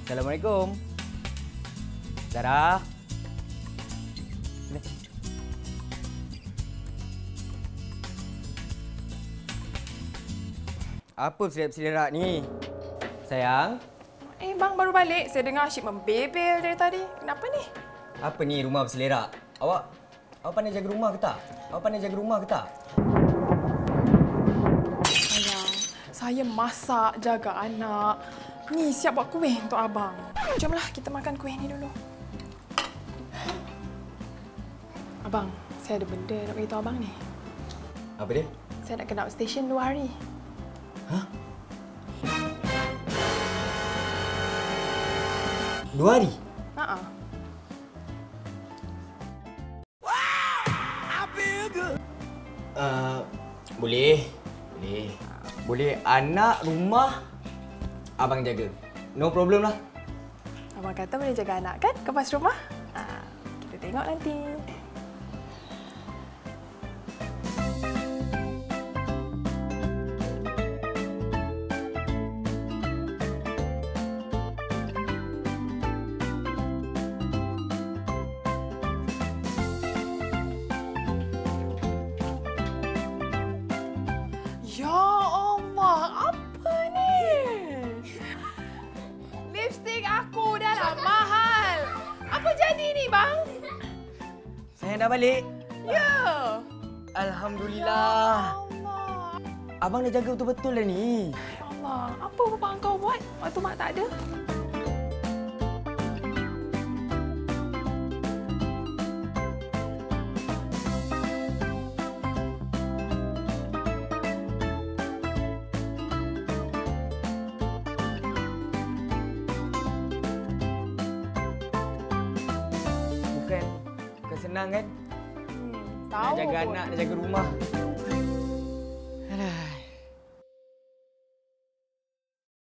Assalamualaikum. Zara. Sini. Apa berserak-serak ni? Sayang? Bang baru balik. Saya dengar asyik membebel dari tadi. Kenapa ni? Apa ni rumah berselerak? Awak pandai jaga rumah ke tak? Awak pandai jaga rumah ke tak? Sayang, saya masak, jaga anak. Ni siap buat kuih untuk abang. Jomlah kita makan kuih ni dulu. Abang, saya ada benda nak beritahu abang ni. Apa dia? Saya nak kena outstation 2 hari. Hah? 2 hari? Ha. Boleh. Boleh anak rumah abang jaga. No problem lah. Abang kata boleh jaga anak kan? Kepas rumah? Kita tengok nanti. Ya Allah, apa ni? Lipstik aku dah lah mahal. Apa jadi ni, bang? Saya dah balik. Ya. Alhamdulillah. Allah. Abang dah jaga betul-betul dah ni. Ya Allah, apa bapa kau buat waktu mak tak ada? Bukan senang kan? Tahu Nak jaga pun. anak, nak jaga rumah.